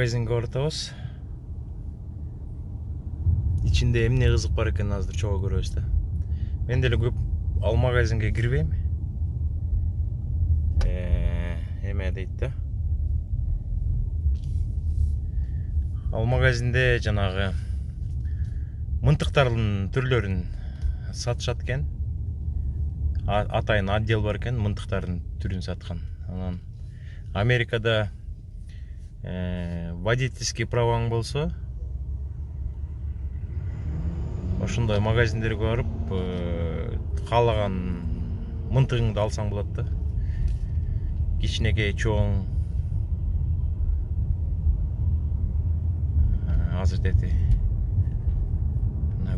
магазинге баратабыз. İçinde эмне кызык бар экен азыр чогуу көрөбүз да. Мен деле көп ал магазинге кирбейм. Эме дейт да. Ал магазинде жанагы мынтыктардын түрлөрүн сатышат экен. Атайын отдел бар экен, мынтыктардын түрүн саткан. Анан Америкада водительский праваң болсо, ошондой магазиндерге барып, каалаган мынтыгыңды алсаң болот да. Кичинекей, чоң. Азыр дети.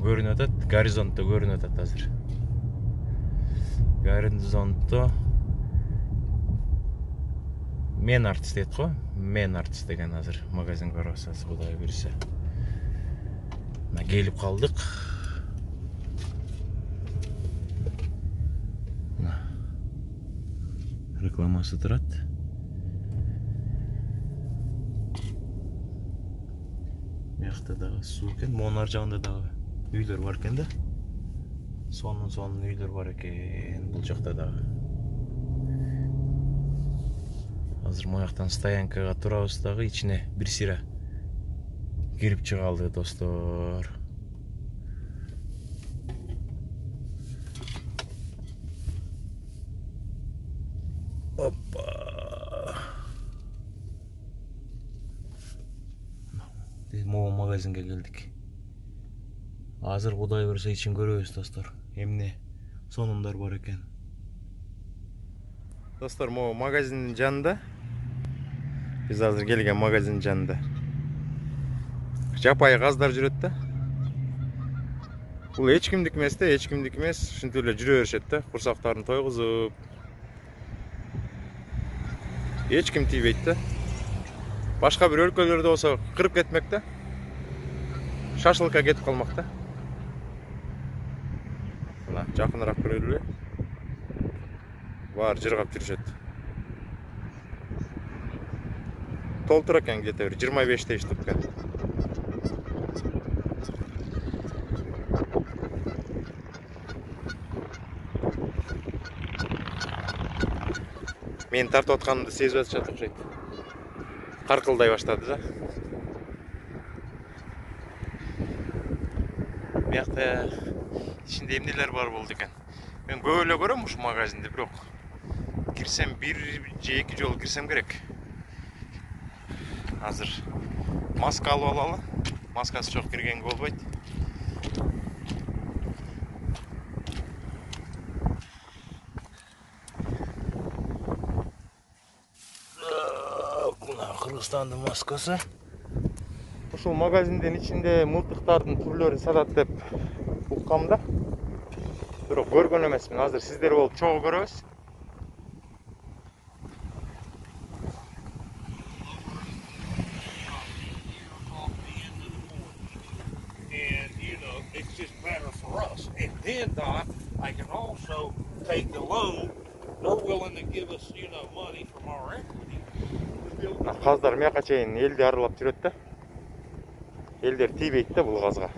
Көрүнүп атат, горизонтто көрүнүп атат азыр. Горизонтто мен артист дейт го. Мен артист деген азыр магазинге барабыз, Кудай буйрса. Келип калдык. Рекламасы турат. Мыякта дагы суу экен, монун ар жагында дагы үйлөр бар экен да. Сонун үйлөр бар экен бул жакта дагы. Азыр мояктан стоянкага турабыз дагы, ичине бир сыйра кирип чыгалды достор. Опа. Могу магазинге келдик. Азыр Кудай буйрса ичин көрөбүз достор. Эмне сонундар бар экен. Достор, могу магазиндин жанында. Биз азыр келген магазиндин жанында. Жапайы газдар жүрөт да. Бул эч кимдик эмес да, эч кимдик эмес. Ушинтип эле жүрө беришет да, курсактарын тойгузуп. Эч ким тийбейт да. Башка бир өлкөлөрдө болсо кырып кетмек да. Шашлыкка кетип калмак да. Мына жакыныраак көрөлү. Баары жыргап жүрүшөт. Толтура экен, где-то 25 дейиштик экен. Мен тартып атканымды сезип атышат окшойт. Каркылдай баштады да. Биякта ичинде эмнелер бар болду экен. Мен көп эле көрөм ушу магазинди, бирок кирсем бир же эки жолу кирсем керек. Азыр маска алып алалы. Маскасы жок киргенге болбойт. Мына Кыргызстандын маскасы. Ушул магазиндин ичинде мылтыктардын түрлөрүн сатат деп уккам да. Бирок көргөн эмесмин. Азыр сиздер болуп чогуу көрөбүз. Then, Doc, I can also take the loan. They're willing to give us, money from our equity. Каздар мияка чейин элди аралап жүрөт да. Элдер тийбейт да бул газга.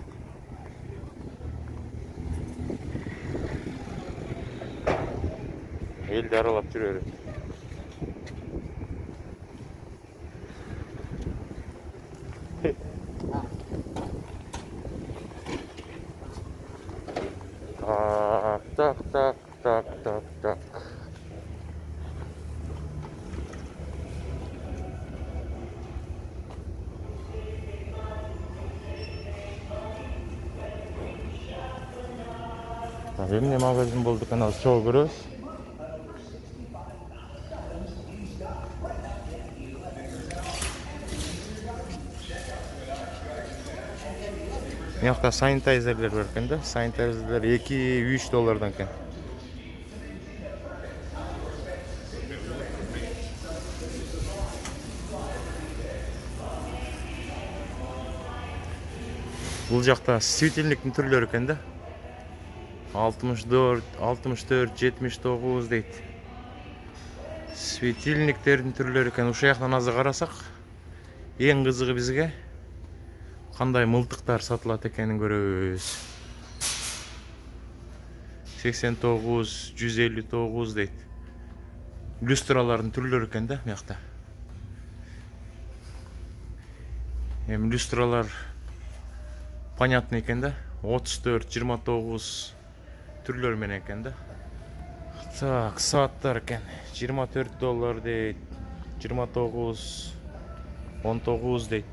Элди аралап жүрө берет. Так. Эмне магазин болду экен, азыр чогуу көрөбүз. Мыякта санитайзерлер бар экен да. Санитайзерлер 2-3 доллардан экен. Бул жакта светильниктин түрлөрү экен да. 64, 79 дейт. Светильниктердин түрлөрү экен. Ушул жактан азыр карасак, Ең қызығы бізге қандай мылтықтар сатылат екенін көрөбүз. 89, 159 дейт. Люстралардың түрлері екен да мыякта. Эми люстралар понятно екен да. 34, 29 түрлері менен екен да. Так, сааттар екен. $24 дейт. 29, 19 дейт.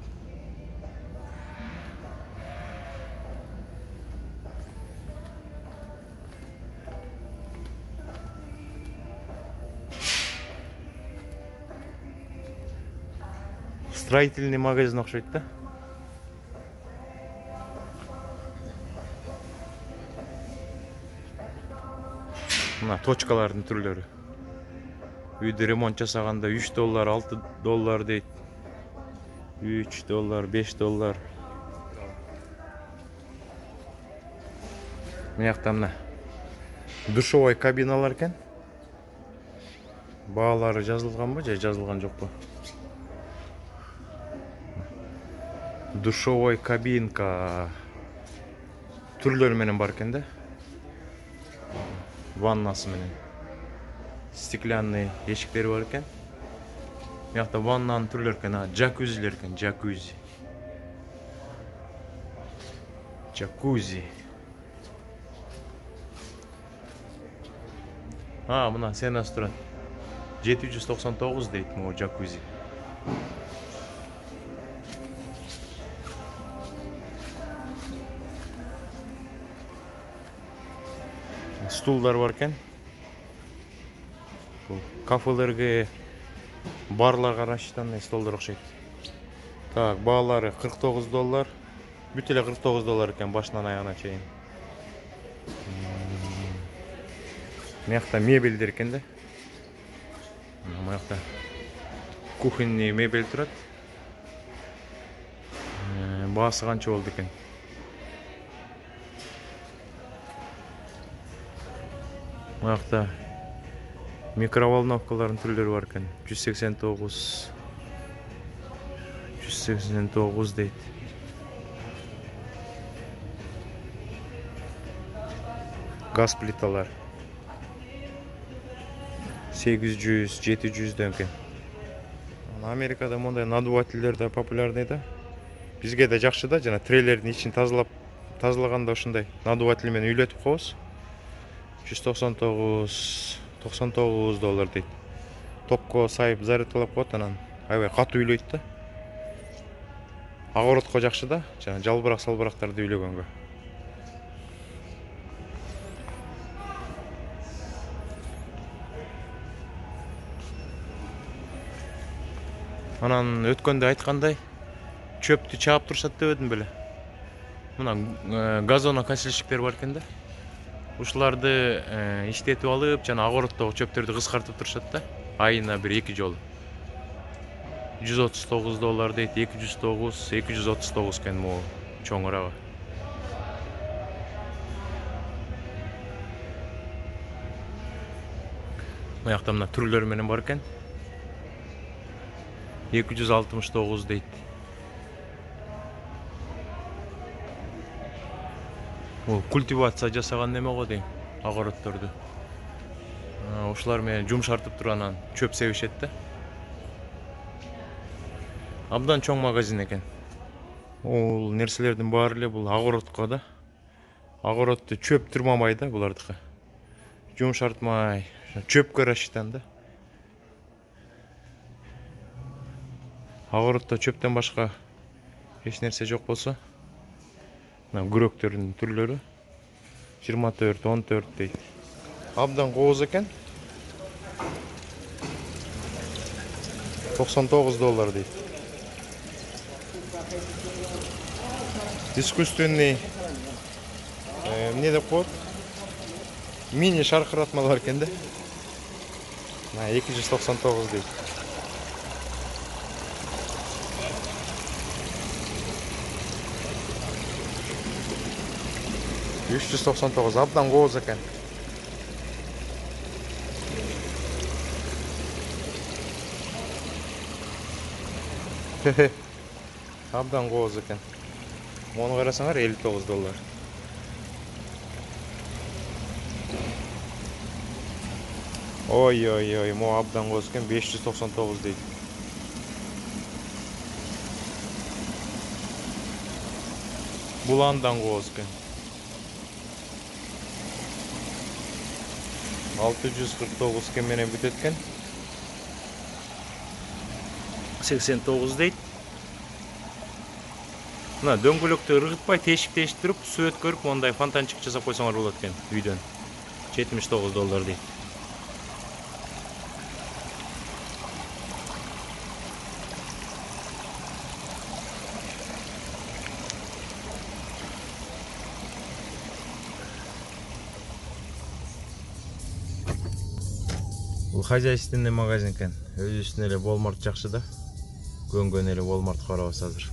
Строительный магазин окшойт да. Мына точкалардын түрлөрү. Үйдө ремонт жасаганда $3, $6 дейт. $3, $5. Мыякта мына душевой кабиналар экен. Баалары жазылганбы же жазылган жокпу? Душевой кабинка түрлөрү менен бар экен да. Ваннасы менен. Стеклянный эшиктери бар экен. Мыякта ваннанын түрлөрү экен, джакузилер экен, джакузи. Джакузи. Мына ценасы турат. 799 дейт могу джакузи. Стулдар бар екен. Кафелерге, барларға рассчитанный столдар окшойт. Так, баалары $49. Бүт эле $49 екен башынан аягына чейин. Мыякта мебелдер экен да. Мыякта кухонный мебель турат. Баасы канча болду экен? Мыякта микроволновкалардын түрлөрү бар экен. 189 дейт. Газ плиталар 800, 700 экен. Америкада мондай надувательдер да популярный да. Бизге да жакшы да, жана трейлердин ичин тазалаганда ушундай надуватель менен үйлөтүп коебуз. $199 дейт. Топко сайып зарядкалап коет, анан аябай катуу үйлөйт да. Огородко жакшы да, жана жалбырак салбырактарды үйлөгөнгө. Анан өткөндө айткандай, чөптү чаап турушат дебедим беле. Мына газонокосильщиктер бар экен да. Ушуларды иштетип алып, жана огороддогу чөптөрдү кыскартып турушат да. Айына 1-2 жолу. $139 дейт, 239 экен могу чоңурагы. Мыякта мына түрлөрү менен бар экен. 269 дейт. Культивация жасаган неме го дейм, огороддорду. Ушулар менен жумшартып туруп анан чөп себишет да. Абдан чоң магазин экен. Ол нерселердин баары эле бул огородко да. Огородду чөп турмамай да булардыкы. Жумшартмай, чөпкө рассчитан да. Огороддо чөптөн башка эч нерсе жок болсо, мына күрөктөрдүн түрлөрү 24, 14 дейт. Абдан кооз экен. $99 дейт. Искусственный эмне деп коет? Мини шаркыратмалар экен да. 299 дейт. $399 абдан кооз экен. Абдан кооз экен. Мону карасаңар $59. Ой, могу абдан кооз экен, 599 дейт. Бул андан кооз экен. 649 кен менен бүтөт экен. 89 дейт. Мына дөңгөлөктү ыргытпай тешип туруп, суу өткөрүп, мондай фонтанчык жасап койсоңор болот экен үйдөн. $79 дейт. Бул хозяйственный магазин экен. Өзүбүздүн эле Walmart жакшы да. Көнгөн эле Walmart карабыз азыр.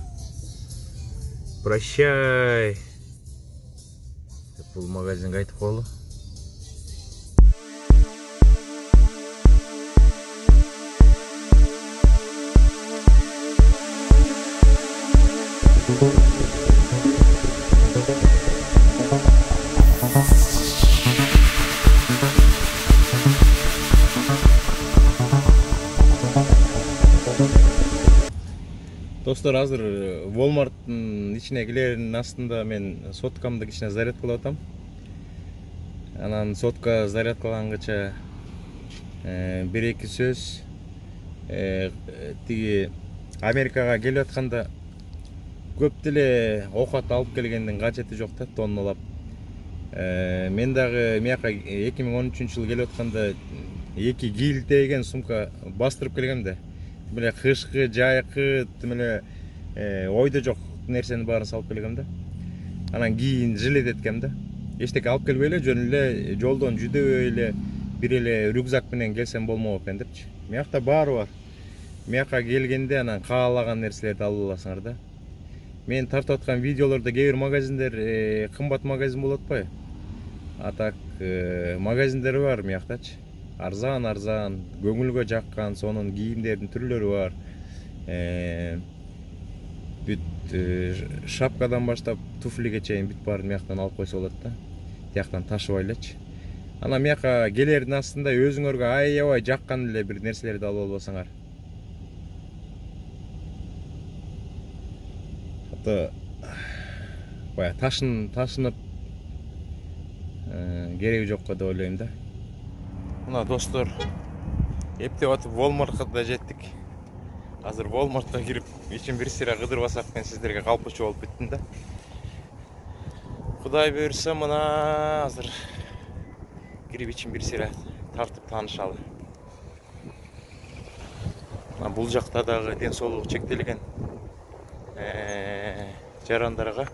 Прощай. Бул магазинге айтып коелу. Достор, азыр Walmart'ın ичине килеринин астында мен соткамды кичине зарядкалап атам. Анан сотка зарядкалаганча бир-эки сөз тиги Америкага келип атканда көп деле оокат алып келгендин кажети жок да, тонналап. Мен дагы мияка 2013-жылы келип атканда 2 кил деген сумка бастырып келгем да. Миле кышкы, жайкы, миле ойдо жок нерсени баарын салып келгем да. Анан кийин жилет эткем да. Эчтеке алып келбей эле, жөн эле жолдон жүдөбөй эле бир эле рюкзак менен келсем болмок экен депчи. Миякта баары бар. Мияка келгенде анан каалаган нерселерди алып аласыңар да. Мен тартып аткан видеолордо кээ бир магазиндер кымбат магазин болуп атпайбы? А так магазиндер бар мияктачы. Арзан, көңүлгө жаккан, сонун кийимдердин түрлөрү бар. Бүт шапкадан баштап туфлиге чейин бүт баарын мияктан алып койсо болот да. Тияктан ташыбай элечи. Анан мияка келердин астында өзүңөргө аябай жаккан эле бир нерселерди алып албасаңар. Хатта бая ташынып кереги жокко деп ойлойм да. Мына достор, эптеп атып Walmart'ка да жеттик. Азыр Walmart'ка кирип, ичин бир сыйра кыдырбасак мен сиздерге калпычы болуп бүттүм да. Кудай буйрса, мына азыр кирип ичин бир сыйра тартып таанышалы. Мына бул жакта дагы ден соолугу чектелген жарандарга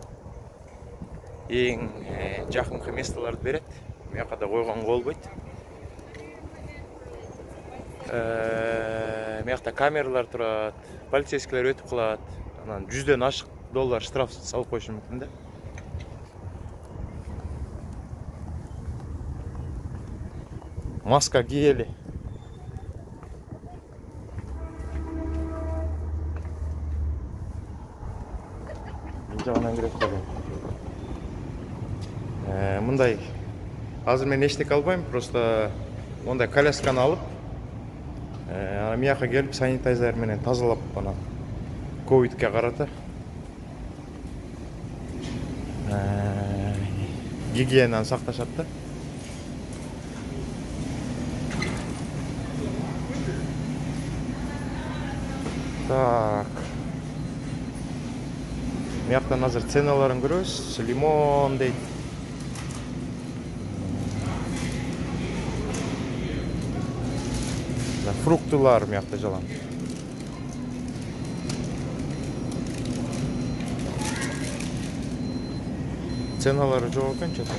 эң жакынкы местолорду берет. Мияка да койгонго болбойт. Миякта камералар турат, полицейскилер өтүп калат. Анан $100дөн ашык штраф салып коюшу мүмкүн да. Маска кийели. Жагынан кирип коелу. Мындай азыр мен эчтеке албайм, просто мондай колясканы алып, мияка келип санитайзер менен тазалап анан ковидке карата гигиенаны сакташат да. Так. Мияктан азыр ценаларын көрөбүз. Лимон дейт. Фруктылар миякта жалаң. Ценалары жок экен чөтө.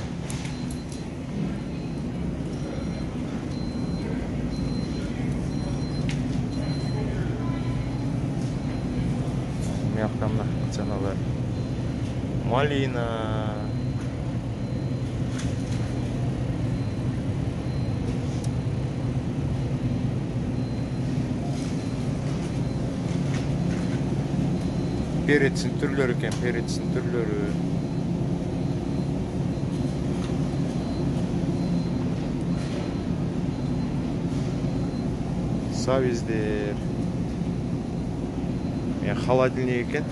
Мияктан ценалар. Малина. Перецин түрлөрү экен, перецин түрлөрү. Сабиздер. Холодильник экен.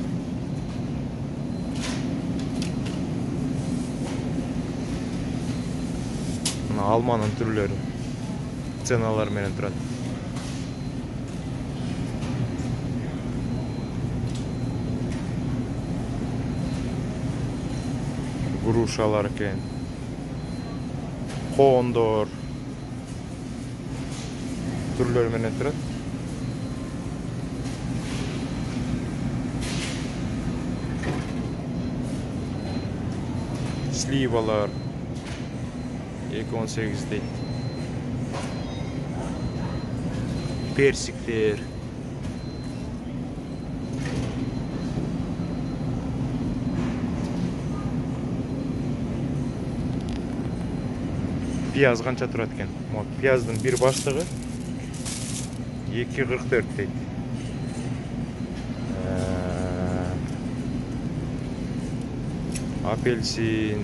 Мына алманын түрлөрү. Ценалар менен турат. Грушалар экен. Кондор. Түрлөр менен турат. Сливалар 2.18 дейт. Персиктер. Пияз канча турат экен? Пияздын бир баштыгы 2.44 дейт. Апельсин.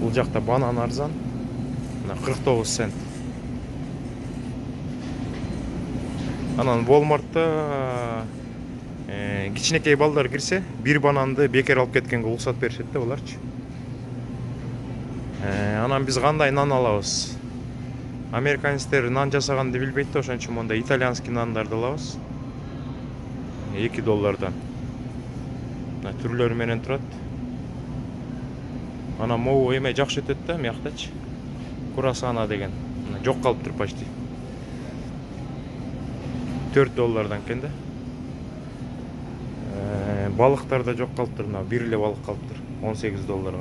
Бул жакта банан арзан. Мына 49 цент. Анан Walmart'та кичинекей балдар кирсе, бир бананды бекер алып кеткенге уруксат беришет да буларчы. Анан биз кандай нан алабыз? Американецтер нан жасаганды билбейт да, ошон үчүн монда итальянский нандарды алабыз. $2. Түрлөрү менен турат. Анан могу эме жакшы өтөт да, мыяктачы. Курасана деген. Жок калыптыр почти. $4 экен да. Балыктар да жок калыптыр, мына бир эле балык калыптыр. $18.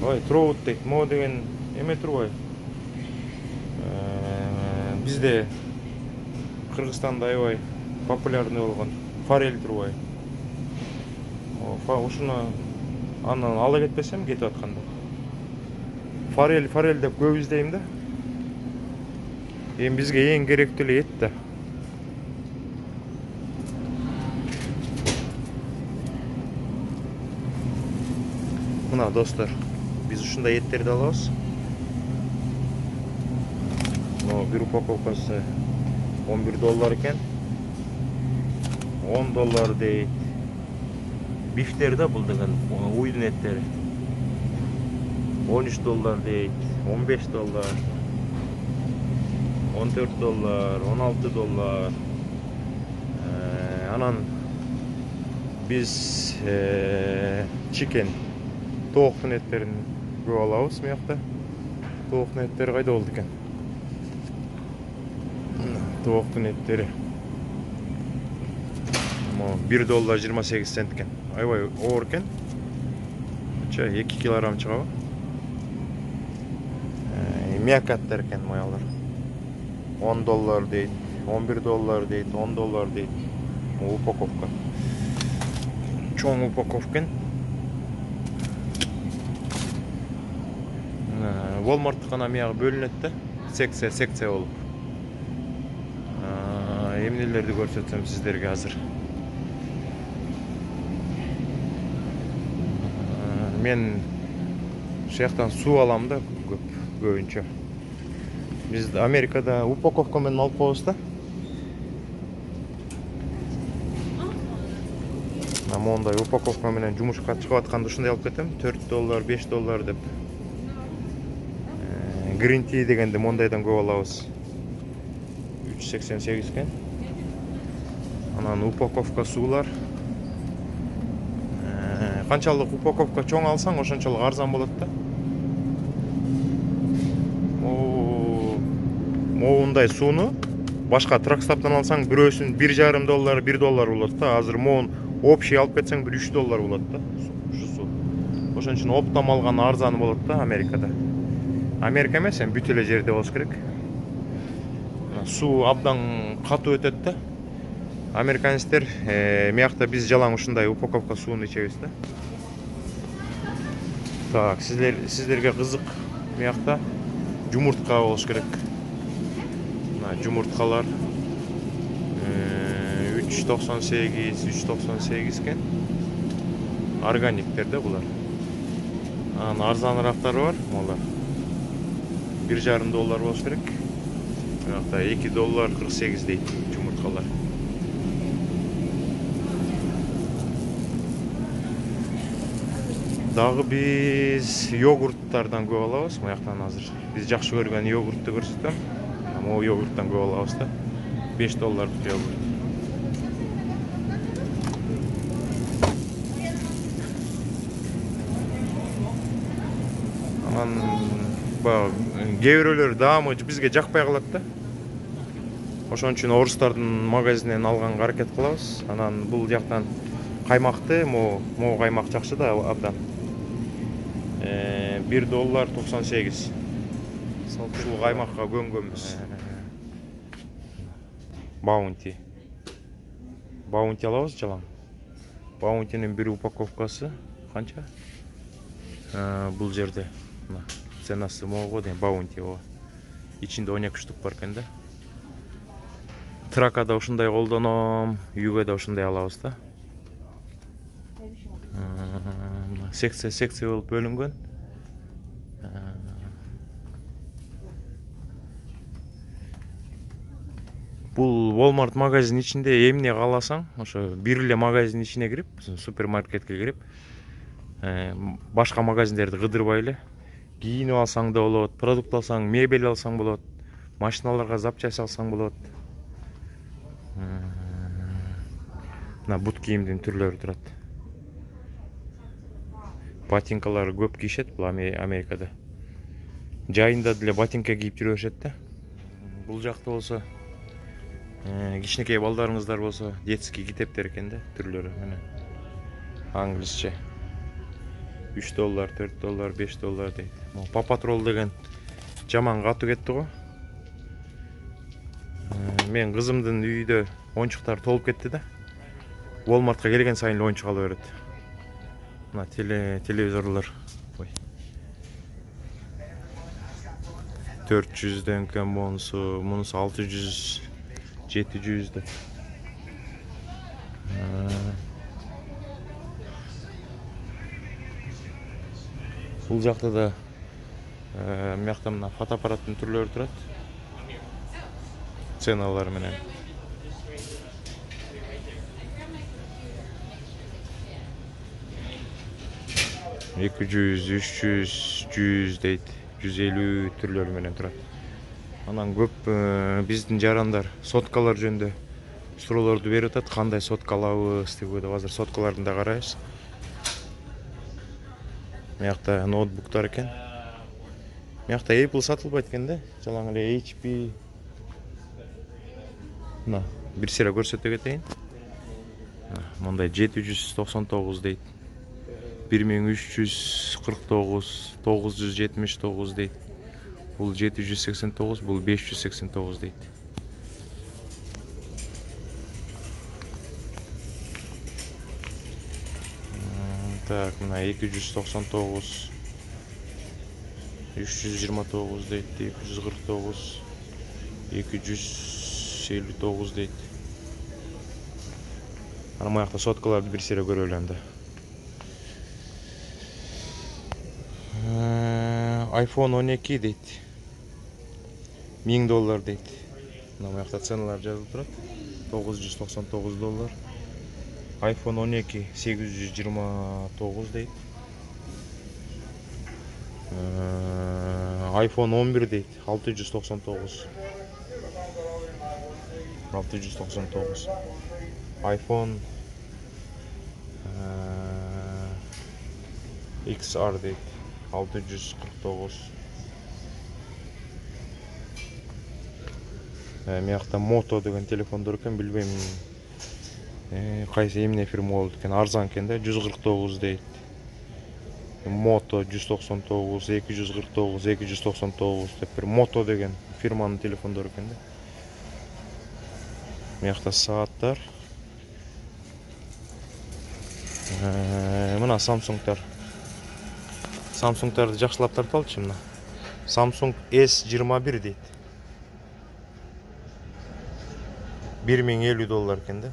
Ой, троут дейт. Мо деген эме турбай. Бизде Кыргызстанда аябай популярный болгон форель турбай. Ушуну анан ала кетпесем кетип атканда. Форель деп көп издейм да. Эми бизге эң керектүү эле эт да. Мына достор, биз ушундай эттерди алабыз. Бир упаковкасы $11 экен. $10 дейт. Бифтер да бул деген уйдун эттери. $13 дейт. $15. $14, $16. Анан биз чикен тооктун эттерин көп алабыз мыякта. Тооктун эттери кайда болду экен? Тооктун эттери $1.28 экен. Аябай оор экен. 2 килограмм чыгабы. Мякаттар экен маялар. $10 дейт, $11 дейт, $10 дейт. Упаковка. Чоң упаковка. Walmart'тан мыягы бөлүнөт да. Секция болуп. Эмнелерди көрсөтсөм сиздерге азыр. Мен шаяктан суу алам да көбүнчө. Биз Америкада упаковка менен алып коебуз да. Мондай упаковка менен жумушка чыгып атканда ушундай алып кетем. $4, $5 деп. Green tea дегенде мондайдан көп алабыз. 3.88 экен. Анан упаковка суулар. Канчалык упаковка чоң алсаң, ошончолук арзан болот да. Моундай сууну башка тракстаптан алсаң, бирөөсүн $1.5, $1 болот да. Азыр моун общий алып кетсең бир $3 болот да. Ушу суу. Ошон үчүн оптом алган арзан болот да Америкада. Америка эмес, бүт эле жерде болуш керек. Суу абдан катуу өтөт да. Американецтер мыякта биз жалаң ушундай упаковка сууну ичебиз да. Так, сіздерге қызық мияқта жұмыртқа болуш керек. Мына жұмыртқалар 3.98 кен. Органиктер де бұлар. Арзанырақтары бар, олар. $1,5 болуш керек. Мияқта $2.48 дейді жұмыртқалар. Дағы біз йогурттардан көп алабыз, маяқтан азыр. Біз жақшы көрген йогуртты көрсетем. О йогурттан көп алабыз да. $5 йогурт. Анан кейбіреулер даамы бізге жақпай қалады да. Ошон үчүн орустардын магазининен алганга аракет кылабыз. Анан бул жактан каймакты, мо каймак жакшы да абдан. $1.98. Ушул каймакка көнгөнбүз. Баунти алабыз жалаң. Баунтинин бир упаковкасы канча? Бул жерде ценасы могу дейм, баунти о. Ичинде 12 штук бар экен да. Тракада ушундай колдоном, үйгө да ушундай алабыз да. Секция болуп бөлүнгөн. Бул Walmart магазин ичинде эмне кааласаң, ошо бир эле магазин ичине кирип, супермаркетке кирип, башка магазиндерди кыдырбай эле кийинип алсаң да болот, продукт алсаң, мебель алсаң болот, машиналарга запчасть алсаң болот. Мына бут кийимдин түрлөрү турат. Ботинкалар көп кийишет бул Америкада. Жайында деле ботинка кийип жүрө беришет да. Бул жакта болсо кичинекей балдарыңыздар болсо детский китептер экен да, түрлөрү мына. Англисче $3, $4, $5 дейт. Paw Patrol деген жаман катуу кетти го. Мен кызымдын үйдө оюнчуктар толуп кетти да. Walmartка келген сайын эле оюнчук ала берет. Мына телевизорлор. 400дөн кем мунусу 600, 700 деп. Бул жакта да мыякта мына фотоаппараттын түрлөрү турат. Ценалар менен. $200, $300, $100 дейт. $150 түрлөрү менен турат. Анан көп биздин жарандар соткалар жөнүндө суроолорду берип атат. Кандай сотка алабыз деп деп азыр соткаларды да карайбыз. Мыякта ноутбуктар экен. Мыякта Apple сатылбайт экен да. Жалаң эле HP. Мына бир сыра көрсөтө кетейин. Мындай 799 дейт. 1349, 979 дейт. Бул 789, бул 589 дейт. Так, мына 299, 329 дейт, 249, 259 дейт. Ана мыякта соткаларды бир сыра көрө элем да. iPhone 12 дейт. $1000 дейт. Мына мыякта ценалар жазылып турат. $999. iPhone 12 829 дейт. iPhone 11 дейт. 699. 699. iPhone XR дейт. 649. Мыякта Moto деген телефондор экен, билбейм. Кайсы эмне фирма болот экен, арзан экен да, 149 дейт. Moto 199, 249, 299 деп бир Moto деген фирманын телефондору экен да. Мыякта сааттар. Мына Samsung'тар. Samsung'тарды жакшылап тартып алчы мына. Samsung S21 дейт. 1050 доллар экен да.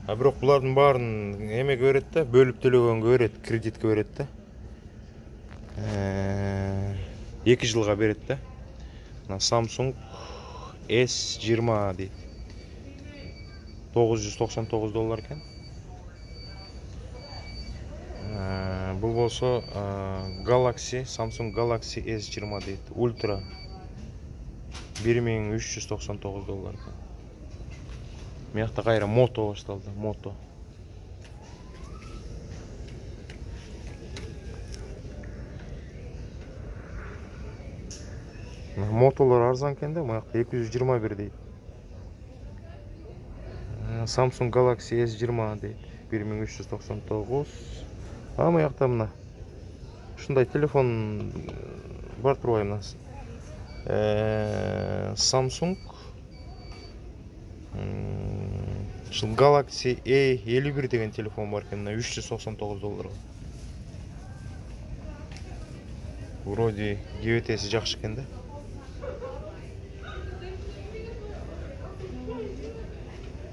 А бирок булардын баарын эмеге берет да, бөлүп төлөгөнгө берет, кредитке берет да. 2 жылга берет да. Мына Samsung S20 дейт. 999 доллар экен. Бул болсо Samsung Galaxy S20 дейт. Ультра 1399 доллар экен. Мыякта кайра Moto башталды, Moto. Мотолор арзан экен да, мыякта 221 дейт. Samsung Galaxy S20 дейт, 1399. А мыякта мына ушундай телефон бар турбайбы мына. Samsung Galaxy A51 деген телефон бар экен, 399 долларга. Вроде GBT-си жакшы экен да.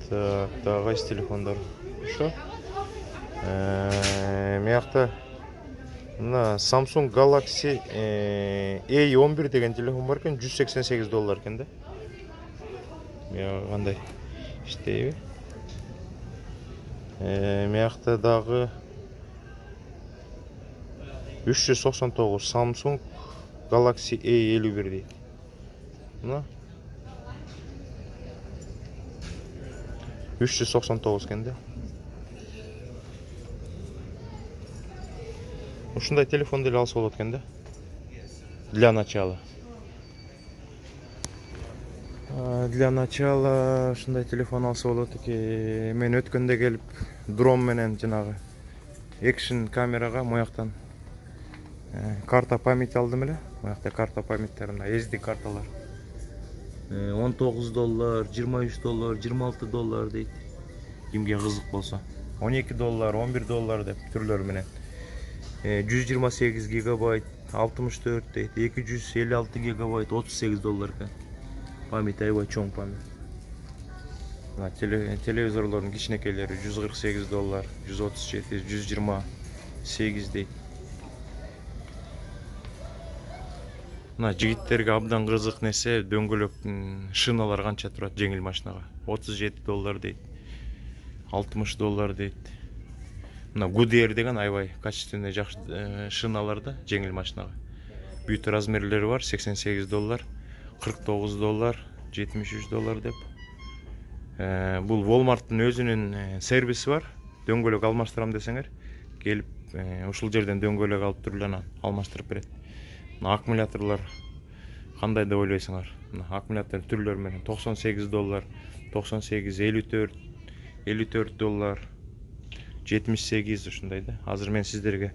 Так, дагы кайсы телефондар? Ошо. Мыякта мына Samsung Galaxy A11 деген телефон бар экен, 188 доллар экен да. Мыяга кандай иштейби? Мыякта дагы 399 Samsung Galaxy A51 дейт. Мына 399 экен да. Ушундай телефон деле алса болот экен да. Для начала. Для начала ушундай телефон алса болот экен. Мен өткөндө келип дрон менен жанагы экшн камерага мояктан карта память алдым эле. Моякта карта памяттер мына SD карталар. 19 доллар, 23 доллар, 26 доллар дейт. Кимге кызык болсо. 12 доллар, 11 доллар деп түрлөр менен. 128 гигабайт, 64 дейт. 256 гигабайт, 38 доллар экен. Память аябай чоң память. Телевизорлордун кичинекейлери 148 доллар, 137, 128 дейт. Мына жигиттерге абдан кызык нерсе дөңгөлөктүн шыналары канча турат жеңил машинага. 37 доллар дейт. 60 доллар дейт. Мына Goodyear деген аябай качественный жакшы шыналар да жеңил машинага. Бүтө размерлери бар, 88 доллар, 49 доллар, 73 доллар деп. Бул Walmart'тын өзүнүн сервиси бар. Дөңгөлөк алмаштырам десеңер, келип ушул жерден дөңгөлөк алып туруп анан алмаштырып берет. Мына аккумуляторлор кандай деп ойлойсуңар? Мына аккумулятор түрлөр менен 98 доллар, 98, 54, 54 доллар, 78 ушундай да. Азыр мен сиздерге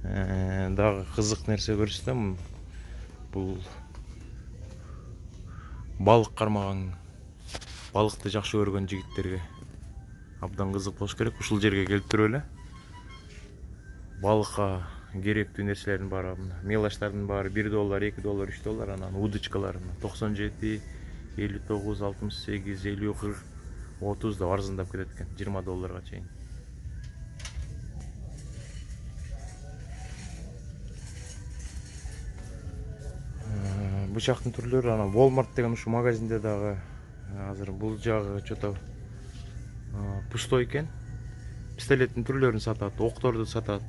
дагы кызык нерсе көрсөтөм. Бул балык кармаган, балыкты жакшы көргөн жигиттерге абдан кызык болуш керек. Ушул жерге келип туруп эле балыкка керектүү нерселердин баары, мелочтардын баары 1 доллар, 2 доллар, 3 доллар, анан удочкалар 97, 59, 68, 50, 40, 30 да арзандап кетет экен, 20 долларга чейин. Бычактын түрлөрү анан Walmart деген ушу магазинде дагы азыр бул жагы чото пустой экен. Пистолеттин түрлөрүн сатат, окторду сатат.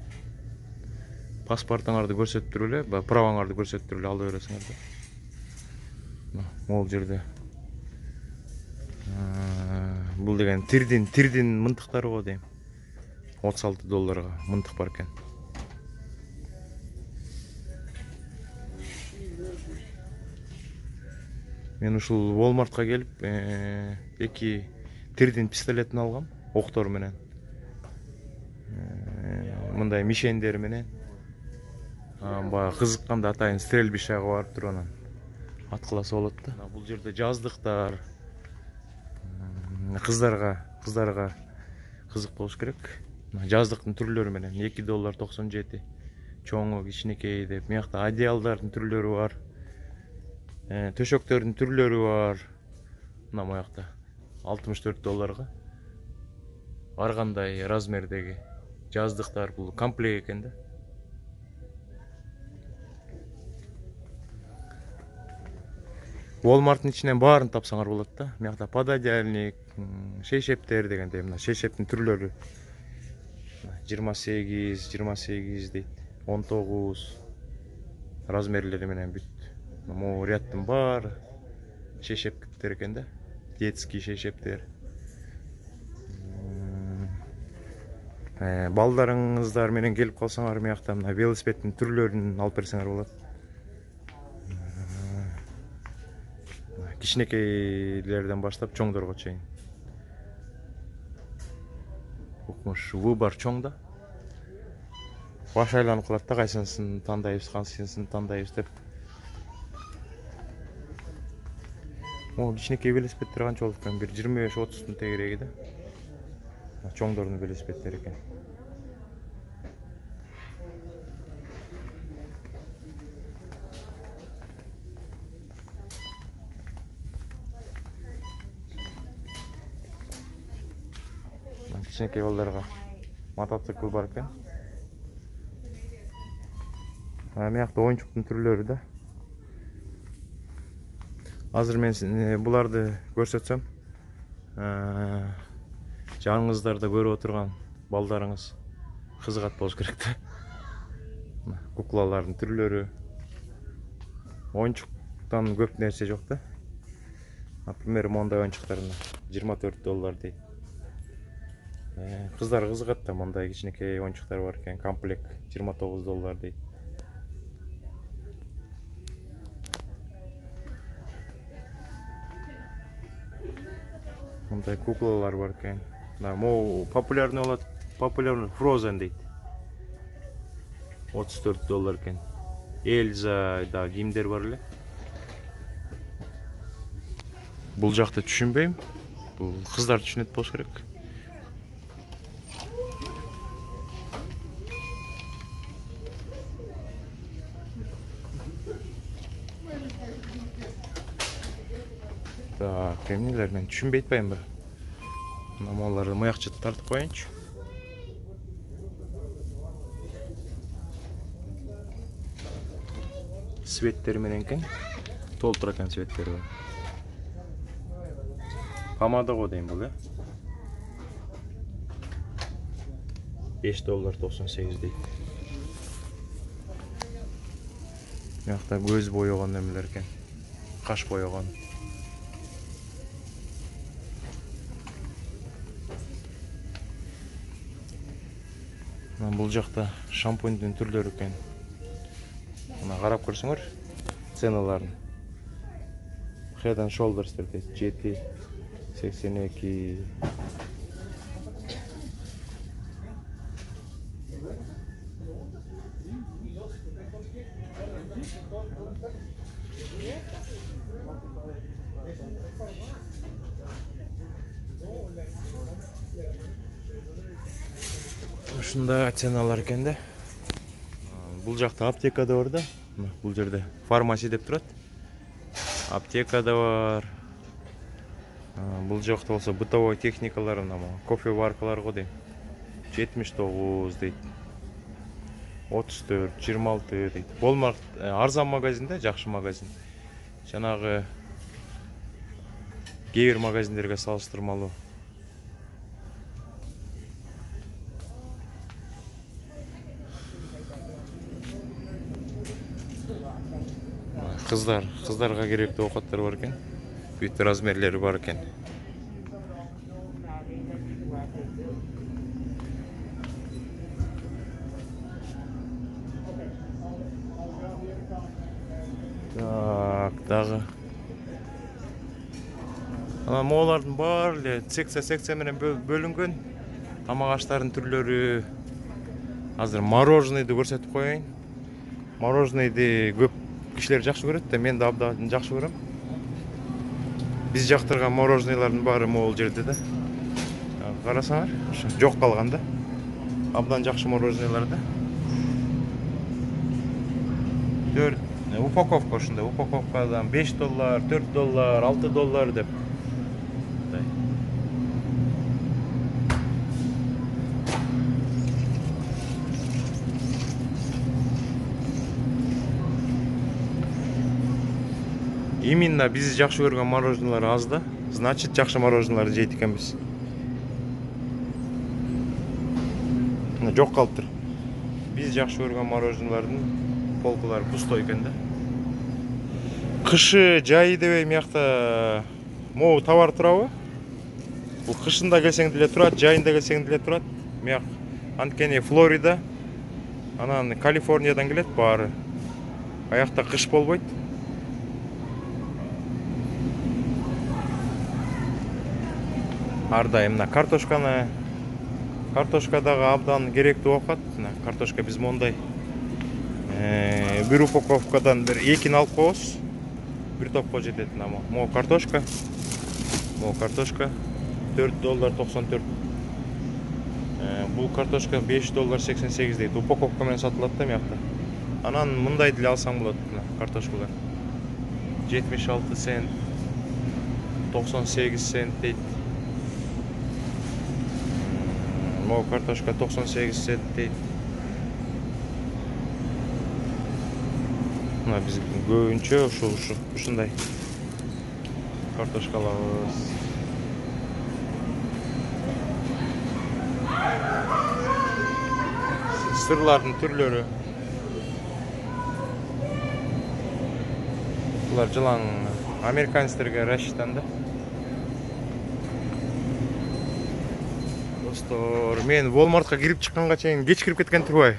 Паспортуңарды көрсөтүп туруп эле, праваңарды көрсөтүп туруп эле ала бересиңер да. Могул жерде бул деген тирдин мынтыктары го дейм. 36 долларга мынтык бар экен. Мен ушул Walmartка келип, 2 тирдин пистолетин алгам, октор менен. Мындай мишендер менен. Баягы кызыкканда атайын стрельбищага барып туруп анан аткыласа болот да. Бул жерде жаздыктар, кыздарга кызык болуш керек. Жаздыктын түрлөрү менен 2 доллар 97, чоңу, кичинекей деп. Мыякта одеялдардын түрлөрү бар. Төшөктөрдүн түрлөрү бар. Мына мыякта $64. Ар кандай размердеги жаздыктар, бул комплект экен да. Walmart'ın içinden баарын тапсаңар болот да. Мыякта пододеяльник, шейшептер дегендей, мына шейшептин түрлөрү. 28, 28 дейт, 19 размерлери менен бүт. Могу рядтын баары шейшептер экен да. Детский шейшептер. Балдарыңыздар менен келип калсаңар, мыякта мына велосипедтин түрлөрүн алып берсеңер болот. Кичинекейлерден баштап чоңдорго чейин. Укмуш выбор чоң да. Баш айланып калат да, кайсысын тандайбыз, кайсысын тандайбыз деп. Могу кичинекей велосипедтер канча болот экен? 25-30 тегереги да. Чоңдордун велосипедтери экен. Кичинекей балдарга мотоцикл бар экен. Мыякта оюнчуктун түрлөрү да. Азыр мен буларды көрсөтсөм, жаныңыздарда көрүп отурган балдарыңыз кызыгат болуш керек да. Куклалардын түрлөрү. Оюнчуктан көп нерсе жок да. Например, мондай оюнчуктарына $24 дейт. Кыздар кызыгат да, мондай кичинекей оюнчуктар бар экен, комплект $29 дейт. Мондай куклалар бар экен. Могу популярный болот, популярный Frozen дейт. $34 экен. Эльза да кимдер бар эле. Бул жакты түшүнбөйм. Бул кыздар түшүнөт болуш керек. Так, эмнелер мен түшүнбөй атпайбынбы? Мына маларды мыякча тартып коеюнчу. Светтери менен экен. Толтура экен светтери бар. Помада го дейм бул, $5.98 дейт. Мыякта көз боёгон эмелер экен. Каш боёгон. Бул жакта шампуньдун түрлөрү экен. Мына карап көрсөңөр ценаларын. Head and Shoulders дейт, 7.82. Ушундай ценалар экен да. Бул жакта аптекада бар да. Бул жерде фармаси деп турат. Аптекада бар. Бул жакта болсо бытовой техникалар, кофе варкалар го дейм. 79 дейт. 34, 26 дейт. Walmart арзан магазин да, жакшы магазин. Жанагы кээ бир магазиндерге салыштырмалуу. Кыздарга керектүү оокаттар бар экен. Бүт размерлери бар экен. Так, дагы. Ана моолардын баары эле секция менен бөлүнгөн. Тамак аштардын түрлөрү. Азыр мороженыйды көрсөтүп коеюн. Мороженыйды көп кишилер жакшы көрөт да, мен да абдан жакшы көрөм. Биз жактырган мороженыйлардын баары могул жерде да. Карасаңар, жок калган да. Абдан жакшы мороженыйлар да. упаковка ушундай. Упаковкадан $5, $4, $6 деп. Именно биз жакшы көргөн мороженое аз да. Значит, жакшы мороженое жейт экенбиз. Жок калыптыр. Биз жакшы көргөн мороженелердин полкалары пустой экен да. Кышы жайы дебей мыякта могу товар турабы? Бул кышында келсең деле турат, жайында келсең деле турат. Мыяк анткени Флорида, анан Калифорниядан келет баары. Аякта кыш болбойт. Ар дайым мына картошкадагы абдан керектүү окат. Картошка биз мондай бир упаковкадан бир экини алып коебуз. Бир топко жетет. Могу картошка $4.94. Бул картошка $5.88 дейт. Упаковка менен сатылат да мыякта. Анан мындай деле алсаң болот картошкалар. 76 цент, 98 цент дейт. Могу картошка 98 цент дейт. Мына биз көбүнчө ушундай картошка алабыз. Сырлардын түрлөрү. Булар жылаң американецтерге рассчитан да. Достор, мен Walmartка кирип чыкканга чейин кеч кирип кеткен турбай.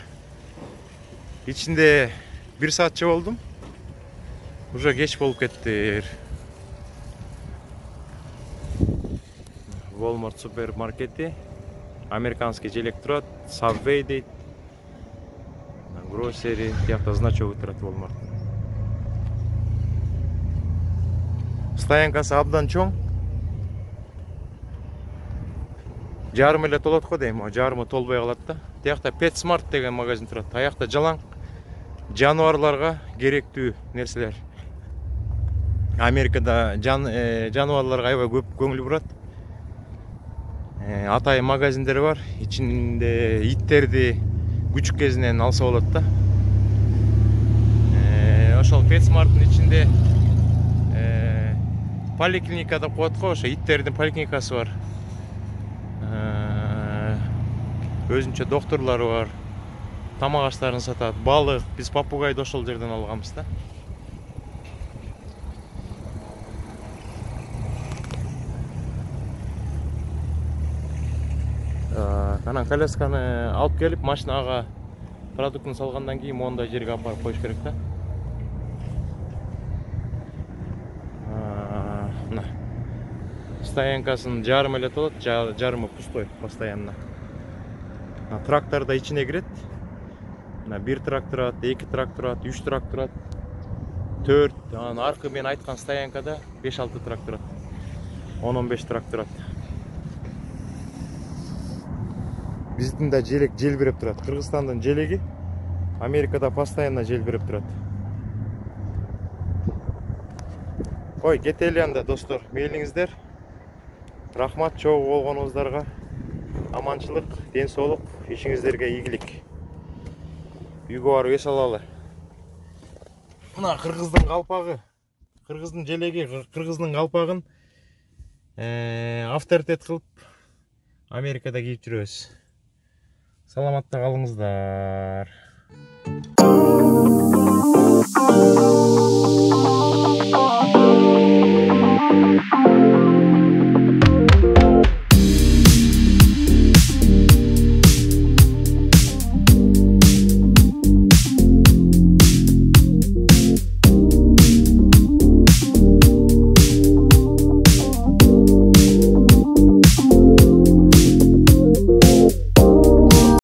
Ичинде 1 саатча болдум. Уже кеч болуп кетти. Walmart супермаркети. Американский желек турат, Subway дейт. Grocery, тиякта значогу турат Walmart. Стоянкасы абдан чоң. Жарым эле толот го дейм, жарымы толбой калат да. Тиякта PetSmart деген магазин турат. Аякта жалаң жануарларга керектүү нерселер. Америкада жануарларга аябай көп көңүл бурат. Атайын магазиндери бар. Ичинде иттерди күчүк кезинен алса болот да. Ошол PetSmart'ын ичинде поликлиника деп коет го, ошо иттердин поликлиникасы бар. Өзүнчө докторлору бар. Тамак аштарын сатат, балык. Биз попугайды ошол жерден алганбыз да. Анан колясканы алып келип, машинага продуктун салгандан кийин мондай жерге алып барып коюш керек да. Мына стоянкасын жарым эле толот, жарымы пустой постоянно. Трактор да ичине кирет. Мына 1 трактор турат, 2 трактор турат, 3 трактор турат, 4, анан аркы мен айткан стоянкада 5-6 трактор турат. 10-15 трактор турат. Биздин да желек желбиреп турат. Кыргызстандын желеги Америкада постоянно желбиреп турат. Ой, кетели анда достор, мейлиңиздер. Рахмат чогуу болгонуңуздарга. Аманчылык, ден соолук, ишиңиздерге ийгилик. Үйгө барып эс алалы. Мына кыргыздын калпагы, кыргыздын желеги, кыргыздын калпагын авторитет кылып Америкада кийип жүрөбүз. Саламатта калыңыздар.